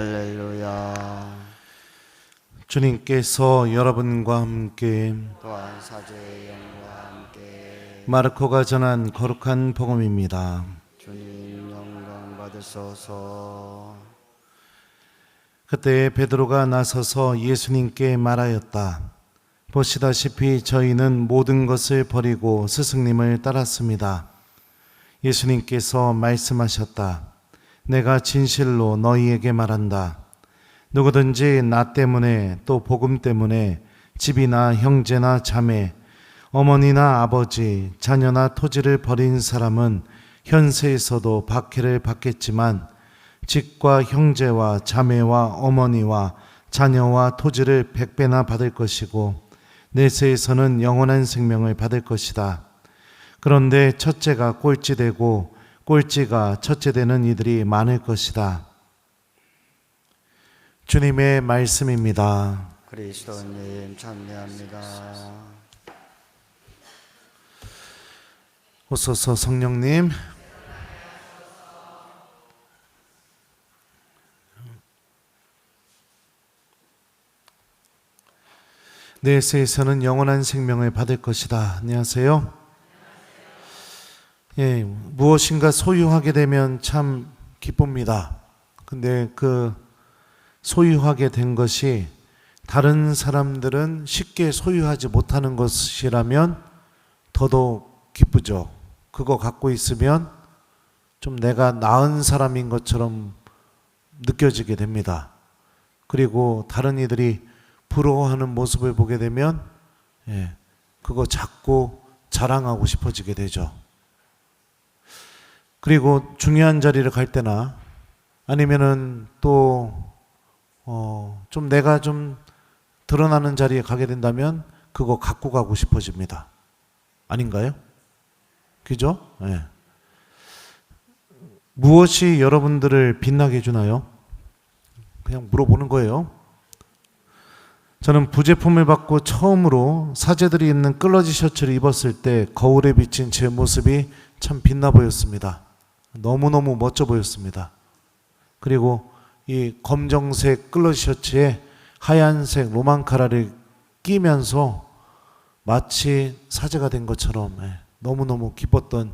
할렐루야. 주님께서 여러분과 함께 또한 사제의 영과 함께 마르코가 전한 거룩한 복음입니다. 주님 영광 받으소서. 그때 베드로가 나서서 예수님께 말하였다. 보시다시피 저희는 모든 것을 버리고 스승님을 따랐습니다. 예수님께서 말씀하셨다. 내가 진실로 너희에게 말한다. 누구든지 나 때문에 또 복음 때문에 집이나 형제나 자매, 어머니나 아버지, 자녀나 토지를 버린 사람은 현세에서도 박해를 받겠지만 집과 형제와 자매와 어머니와 자녀와 토지를 100배나 받을 것이고 내세에서는 영원한 생명을 받을 것이다. 그런데 첫째가 꼴찌되고 꼴찌가 첫째되는 이들이 많을 것이다. 주님의 말씀입니다. 그리스도님 찬미합니다. 오소서 성령님. 내세에서는 영원한 생명을 받을 것이다. 안녕하세요. 예, 무엇인가 소유하게 되면 참 기쁩니다. 근데 그 소유하게 된 것이 다른 사람들은 쉽게 소유하지 못하는 것이라면 더더욱 기쁘죠. 그거 갖고 있으면 좀 내가 나은 사람인 것처럼 느껴지게 됩니다. 그리고 다른 이들이 부러워하는 모습을 보게 되면 그거 자꾸 자랑하고 싶어지게 되죠. 그리고 중요한 자리를 갈 때나 아니면은 또 좀 내가 좀 드러나는 자리에 가게 된다면 그거 갖고 가고 싶어집니다. 아닌가요? 그죠? 네. 무엇이 여러분들을 빛나게 해주나요? 그냥 물어보는 거예요. 저는 부제품을 받고 처음으로 사제들이 입는 끌러지 셔츠를 입었을 때 거울에 비친 제 모습이 참 빛나 보였습니다. 너무너무 멋져 보였습니다. 그리고 이 검정색 끌러지 셔츠에 하얀색 로망카라를 끼면서 마치 사제가 된 것처럼 너무너무 기뻤던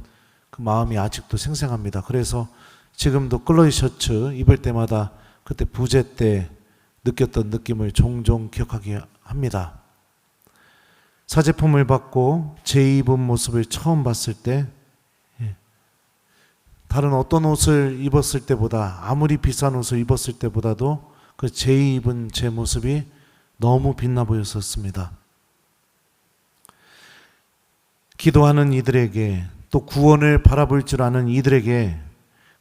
그 마음이 아직도 생생합니다. 그래서 지금도 끌러지 셔츠 입을 때마다 그때 부제 때 느꼈던 느낌을 종종 기억하게 합니다. 사제품을 받고 제 입은 모습을 처음 봤을 때 다른 어떤 옷을 입었을 때보다 아무리 비싼 옷을 입었을 때보다도 그 제 입은 제 모습이 너무 빛나 보였었습니다. 기도하는 이들에게 또 구원을 바라볼 줄 아는 이들에게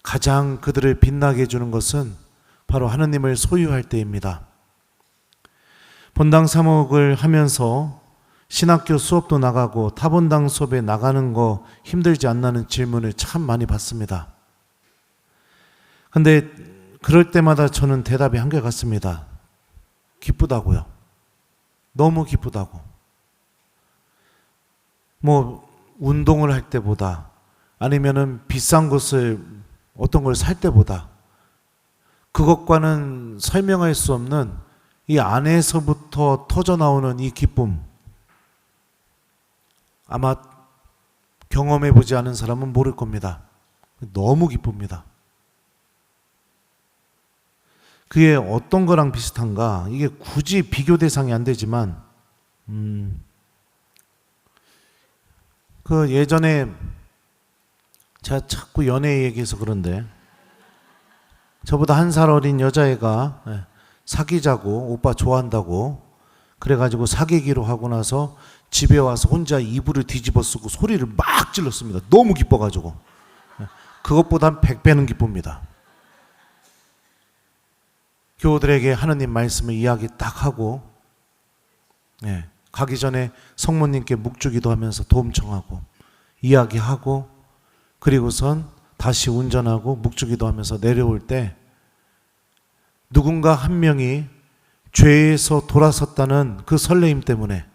가장 그들을 빛나게 해주는 것은 바로 하느님을 소유할 때입니다. 본당 사목을 하면서 신학교 수업도 나가고 타본당 수업에 나가는 거 힘들지 않나는 질문을 참 많이 받습니다. 근데 그럴 때마다 저는 대답이 한결 같습니다. 기쁘다고요. 너무 기쁘다고. 뭐 운동을 할 때보다 아니면은 비싼 것을 어떤 걸 살 때보다 그것과는 설명할 수 없는 이 안에서부터 터져나오는 이 기쁨, 아마 경험해 보지 않은 사람은 모를 겁니다. 너무 기쁩니다. 그게 어떤 거랑 비슷한가? 이게 굳이 비교 대상이 안 되지만 그 예전에 제가 자꾸 연애 얘기해서 그런데 저보다 1살 어린 여자애가 사귀자고 오빠 좋아한다고 그래가지고 사귀기로 하고 나서 집에 와서 혼자 이불을 뒤집어 쓰고 소리를 막 질렀습니다. 너무 기뻐가지고. 그것보다 한 100배는 기쁩니다. 교우들에게 하느님 말씀을 이야기 딱 하고 가기 전에 성모님께 묵주기도 하면서 도움 청하고 이야기하고 그리고선 다시 운전하고 묵주기도 하면서 내려올 때 누군가 한 명이 죄에서 돌아섰다는 그 설레임 때문에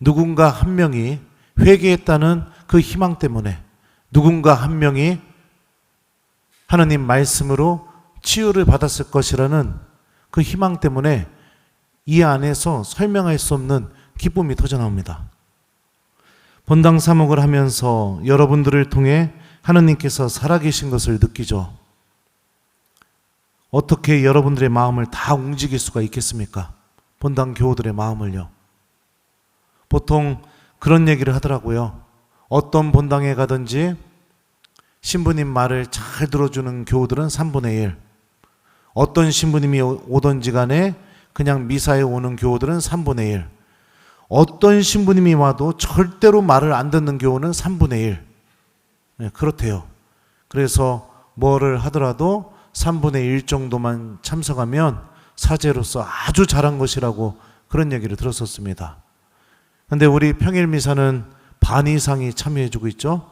누군가 한 명이 회개했다는 그 희망 때문에 누군가 한 명이 하느님 말씀으로 치유를 받았을 것이라는 그 희망 때문에 이 안에서 설명할 수 없는 기쁨이 터져나옵니다. 본당 사목을 하면서 여러분들을 통해 하느님께서 살아계신 것을 느끼죠. 어떻게 여러분들의 마음을 다 움직일 수가 있겠습니까? 본당 교우들의 마음을요. 보통 그런 얘기를 하더라고요. 어떤 본당에 가든지 신부님 말을 잘 들어주는 교우들은 3분의 1, 어떤 신부님이 오든지 간에 그냥 미사에 오는 교우들은 3분의 1, 어떤 신부님이 와도 절대로 말을 안 듣는 교우는 3분의 1. 네, 그렇대요. 그래서 뭐를 하더라도 3분의 1 정도만 참석하면 사제로서 아주 잘한 것이라고 그런 얘기를 들었었습니다. 그런데 우리 평일미사는 반 이상이 참여해주고 있죠.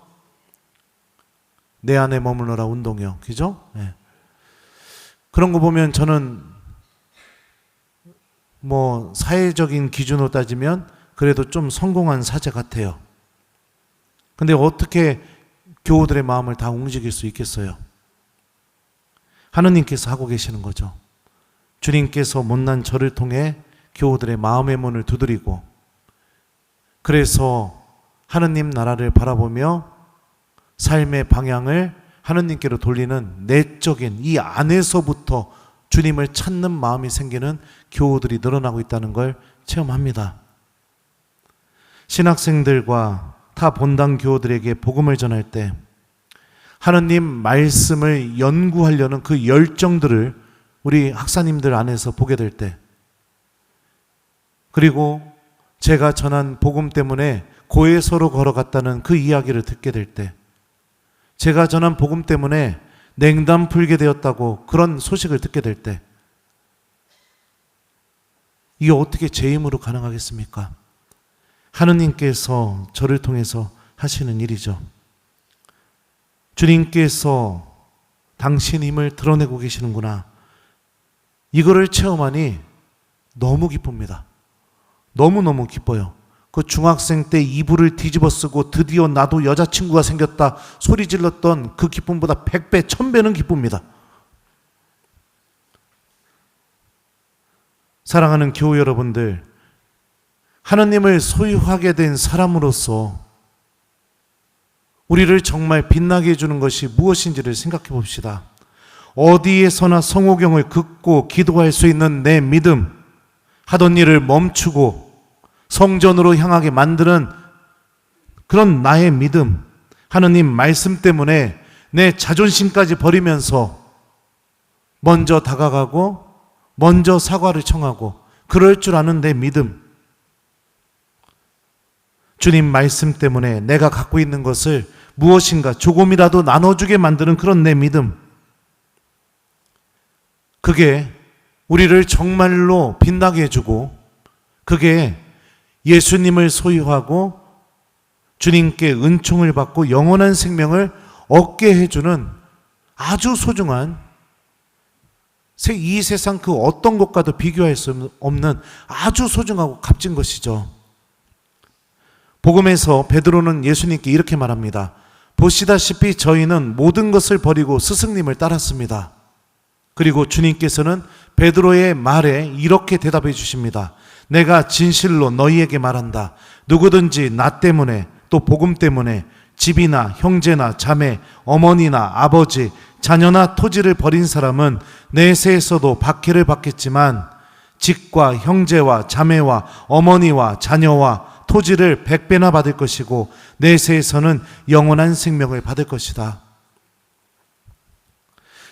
내 안에 머무르라 운동이요. 그죠? 네. 그런 거 보면 저는 뭐 사회적인 기준으로 따지면 그래도 좀 성공한 사제 같아요. 근데 어떻게 교우들의 마음을 다 움직일 수 있겠어요? 하느님께서 하고 계시는 거죠. 주님께서 못난 저를 통해 교우들의 마음의 문을 두드리고, 그래서 하느님 나라를 바라보며 삶의 방향을 하느님께로 돌리는 내적인 이 안에서부터 주님을 찾는 마음이 생기는 교우들이 늘어나고 있다는 걸 체험합니다. 신학생들과 타 본당 교우들에게 복음을 전할 때 하느님 말씀을 연구하려는 그 열정들을 우리 학사님들 안에서 보게 될 때, 그리고 제가 전한 복음 때문에 고해소로 걸어갔다는 그 이야기를 듣게 될 때, 제가 전한 복음 때문에 냉담 풀게 되었다고 그런 소식을 듣게 될 때, 이게 어떻게 제 힘으로 가능하겠습니까? 하느님께서 저를 통해서 하시는 일이죠. 주님께서 당신 힘을 드러내고 계시는구나, 이거를 체험하니 너무 기쁩니다. 너무너무 기뻐요. 그 중학생 때 이불을 뒤집어 쓰고 드디어 나도 여자친구가 생겼다 소리 질렀던 그 기쁨보다 100배, 1000배는 기쁩니다. 사랑하는 교우 여러분들, 하느님을 소유하게 된 사람으로서 우리를 정말 빛나게 해주는 것이 무엇인지를 생각해 봅시다. 어디에서나 성호경을 긋고 기도할 수 있는 내 믿음, 하던 일을 멈추고 성전으로 향하게 만드는 그런 나의 믿음, 하느님 말씀 때문에 내 자존심까지 버리면서 먼저 다가가고 먼저 사과를 청하고 그럴 줄 아는 내 믿음, 주님 말씀 때문에 내가 갖고 있는 것을 무엇인가 조금이라도 나눠주게 만드는 그런 내 믿음, 그게 우리를 정말로 빛나게 해주고, 그게 예수님을 소유하고 주님께 은총을 받고 영원한 생명을 얻게 해주는 아주 소중한, 이 세상 그 어떤 것과도 비교할 수 없는 아주 소중하고 값진 것이죠. 복음에서 베드로는 예수님께 이렇게 말합니다. 보시다시피 저희는 모든 것을 버리고 스승님을 따랐습니다. 그리고 주님께서는 베드로의 말에 이렇게 대답해 주십니다. 내가 진실로 너희에게 말한다. 누구든지 나 때문에, 또 복음 때문에 집이나 형제나 자매, 어머니나 아버지, 자녀나 토지를 버린 사람은 내세에서도 박해를 받겠지만 집과 형제와 자매와 어머니와 자녀와 토지를 100배나 받을 것이고 내세에서는 영원한 생명을 받을 것이다.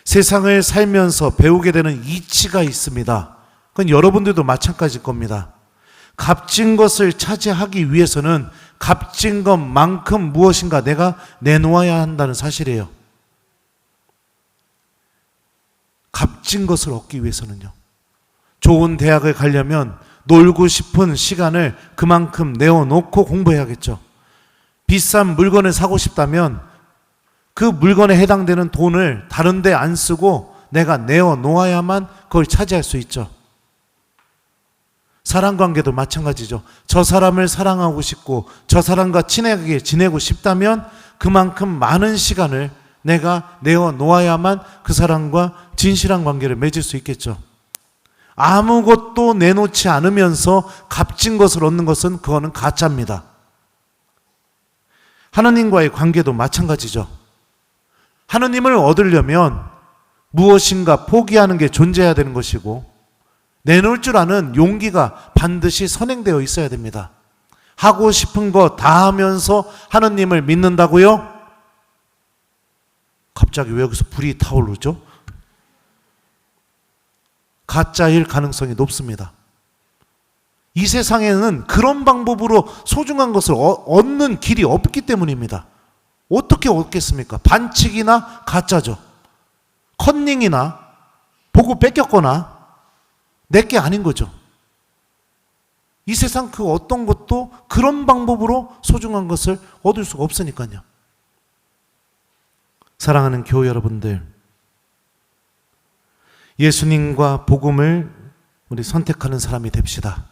세상을 살면서 배우게 되는 이치가 있습니다. 그건 여러분들도 마찬가지일 겁니다. 값진 것을 차지하기 위해서는 값진 것만큼 무엇인가 내가 내놓아야 한다는 사실이에요. 값진 것을 얻기 위해서는요. 좋은 대학을 가려면 놀고 싶은 시간을 그만큼 내어놓고 공부해야겠죠. 비싼 물건을 사고 싶다면 그 물건에 해당되는 돈을 다른 데 안 쓰고 내가 내어놓아야만 그걸 차지할 수 있죠. 사랑관계도 마찬가지죠. 저 사람을 사랑하고 싶고 저 사람과 친하게 지내고 싶다면 그만큼 많은 시간을 내가 내어 놓아야만 그 사람과 진실한 관계를 맺을 수 있겠죠. 아무것도 내놓지 않으면서 값진 것을 얻는 것은 그거는 가짜입니다. 하나님과의 관계도 마찬가지죠. 하나님을 얻으려면 무엇인가 포기하는 게 존재해야 되는 것이고, 내놓을 줄 아는 용기가 반드시 선행되어 있어야 됩니다. 하고 싶은 거 다 하면서 하나님을 믿는다고요? 갑자기 왜 여기서 불이 타오르죠? 가짜일 가능성이 높습니다. 이 세상에는 그런 방법으로 소중한 것을 얻는 길이 없기 때문입니다. 어떻게 얻겠습니까? 반칙이나 가짜죠. 컨닝이나 보고 뺏겼거나 내게 아닌 거죠. 이 세상 그 어떤 것도 그런 방법으로 소중한 것을 얻을 수가 없으니까요. 사랑하는 교회 여러분들, 예수님과 복음을 우리 선택하는 사람이 됩시다.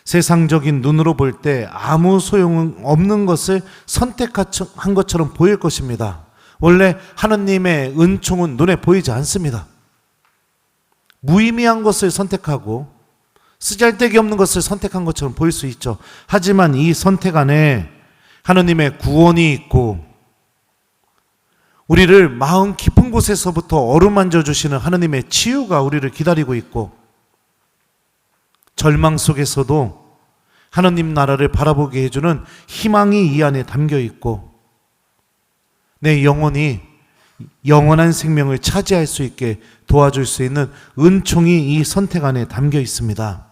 세상적인 눈으로 볼 때 아무 소용 없는 것을 선택한 것처럼 보일 것입니다. 원래 하느님의 은총은 눈에 보이지 않습니다. 무의미한 것을 선택하고 쓰잘데기 없는 것을 선택한 것처럼 보일 수 있죠. 하지만 이 선택 안에 하느님의 구원이 있고, 우리를 마음 깊은 곳에서부터 어루만져 주시는 하느님의 치유가 우리를 기다리고 있고, 절망 속에서도 하느님 나라를 바라보게 해주는 희망이 이 안에 담겨 있고, 내 영혼이 영원한 생명을 차지할 수 있게 도와줄 수 있는 은총이 이 선택 안에 담겨 있습니다.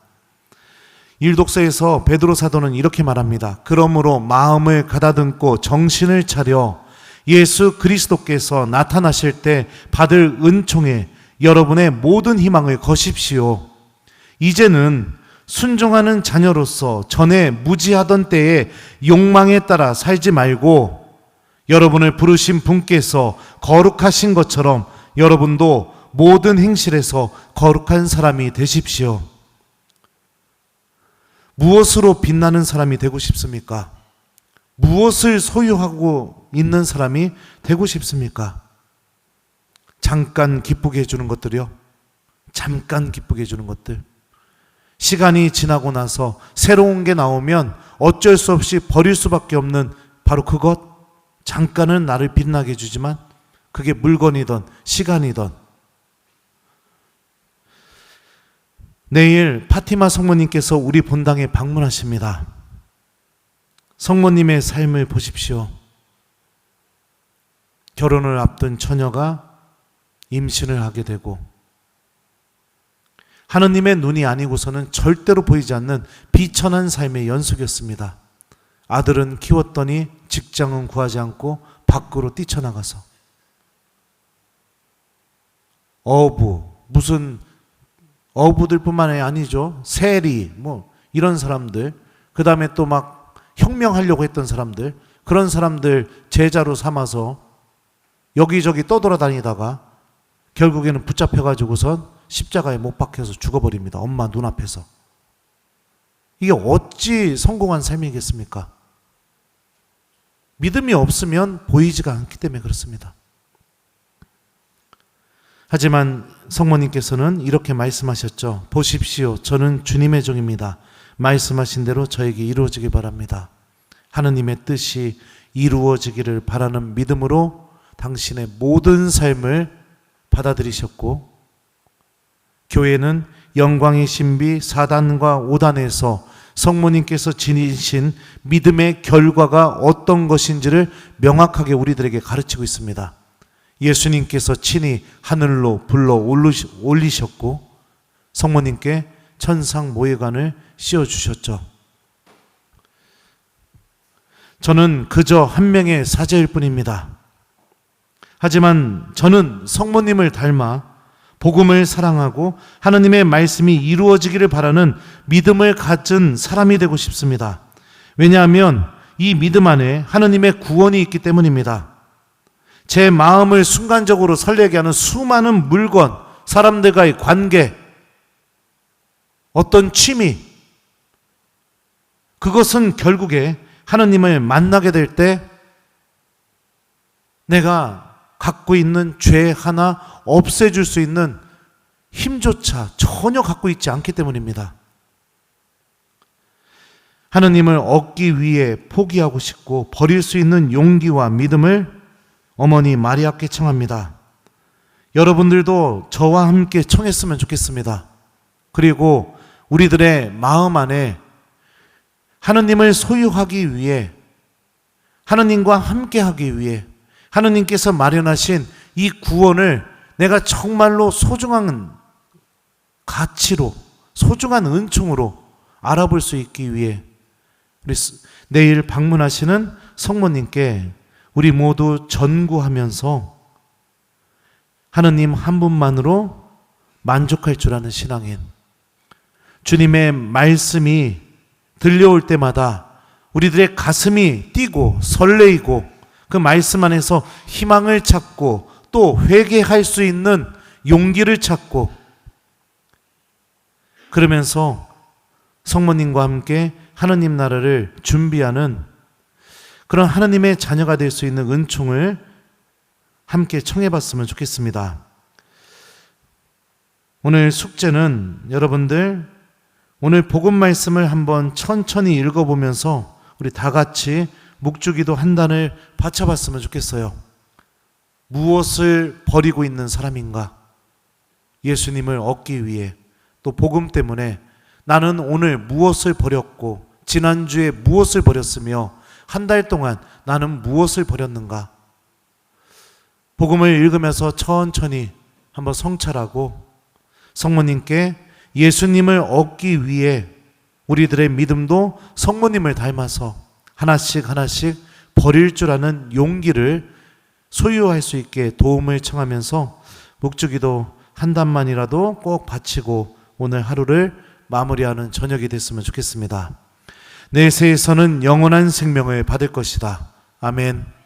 일독서에서 베드로 사도는 이렇게 말합니다. 그러므로 마음을 가다듬고 정신을 차려 예수 그리스도께서 나타나실 때 받을 은총에 여러분의 모든 희망을 거십시오. 이제는 순종하는 자녀로서 전에 무지하던 때에 욕망에 따라 살지 말고, 여러분을 부르신 분께서 거룩하신 것처럼 여러분도 모든 행실에서 거룩한 사람이 되십시오. 무엇으로 빛나는 사람이 되고 싶습니까? 무엇을 소유하고 있는 사람이 되고 싶습니까? 잠깐 기쁘게 해주는 것들이요. 잠깐 기쁘게 해주는 것들. 시간이 지나고 나서 새로운 게 나오면 어쩔 수 없이 버릴 수밖에 없는 바로 그것. 잠깐은 나를 빛나게 해주지만 그게 물건이든 시간이든. 내일 파티마 성모님께서 우리 본당에 방문하십니다. 성모님의 삶을 보십시오. 결혼을 앞둔 처녀가 임신을 하게 되고, 하느님의 눈이 아니고서는 절대로 보이지 않는 비천한 삶의 연속이었습니다. 아들은 키웠더니 직장은 구하지 않고 밖으로 뛰쳐나가서, 무슨 어부들뿐만 아니죠. 세리 이런 사람들, 그 다음에 또 막 혁명하려고 했던 사람들, 그런 사람들 제자로 삼아서 여기저기 떠돌아다니다가 결국에는 붙잡혀가지고선 십자가에 못 박혀서 죽어버립니다. 엄마 눈앞에서. 이게 어찌 성공한 삶이겠습니까? 믿음이 없으면 보이지가 않기 때문에 그렇습니다. 하지만 성모님께서는 이렇게 말씀하셨죠. 보십시오. 저는 주님의 종입니다. 말씀하신 대로 저에게 이루어지기 바랍니다. 하느님의 뜻이 이루어지기를 바라는 믿음으로 당신의 모든 삶을 받아들이셨고, 교회는 영광의 신비 4단과 5단에서 성모님께서 지니신 믿음의 결과가 어떤 것인지를 명확하게 우리들에게 가르치고 있습니다. 예수님께서 친히 하늘로 불러 올리셨고, 성모님께 천상 모회관을 씌워주셨죠. 저는 그저 한 명의 사제일 뿐입니다. 하지만 저는 성모님을 닮아 복음을 사랑하고 하나님의 말씀이 이루어지기를 바라는 믿음을 가진 사람이 되고 싶습니다. 왜냐하면 이 믿음 안에 하나님의 구원이 있기 때문입니다. 제 마음을 순간적으로 설레게 하는 수많은 물건, 사람들과의 관계, 어떤 취미, 그것은 결국에 하나님을 만나게 될 때 내가 갖고 있는 죄 하나 없애줄 수 있는 힘조차 전혀 갖고 있지 않기 때문입니다. 하느님을 얻기 위해 포기하고 싶고 버릴 수 있는 용기와 믿음을 어머니 마리아께 청합니다. 여러분들도 저와 함께 청했으면 좋겠습니다. 그리고 우리들의 마음 안에 하느님을 소유하기 위해, 하느님과 함께 하기 위해 하느님께서 마련하신 이 구원을 내가 정말로 소중한 가치로, 소중한 은총으로 알아볼 수 있기 위해 우리 내일 방문하시는 성모님께 우리 모두 전구하면서 하느님 한 분만으로 만족할 줄 아는 신앙인, 주님의 말씀이 들려올 때마다 우리들의 가슴이 뛰고 설레이고 그 말씀 안에서 희망을 찾고 또 회개할 수 있는 용기를 찾고, 그러면서 성모님과 함께 하느님 나라를 준비하는 그런 하느님의 자녀가 될 수 있는 은총을 함께 청해봤으면 좋겠습니다. 오늘 숙제는 여러분들 오늘 복음 말씀을 한번 천천히 읽어보면서 우리 다 같이 묵주기도 한 단을 바쳐봤으면 좋겠어요. 무엇을 버리고 있는 사람인가? 예수님을 얻기 위해, 또 복음 때문에 나는 오늘 무엇을 버렸고 지난주에 무엇을 버렸으며 한 달 동안 나는 무엇을 버렸는가? 복음을 읽으면서 천천히 한번 성찰하고 성모님께 예수님을 얻기 위해 우리들의 믿음도 성모님을 닮아서 하나씩 하나씩 버릴 줄 아는 용기를 소유할 수 있게 도움을 청하면서 묵주기도 한 단만이라도 꼭 바치고 오늘 하루를 마무리하는 저녁이 됐으면 좋겠습니다. 내 세에서는 영원한 생명을 받을 것이다. 아멘.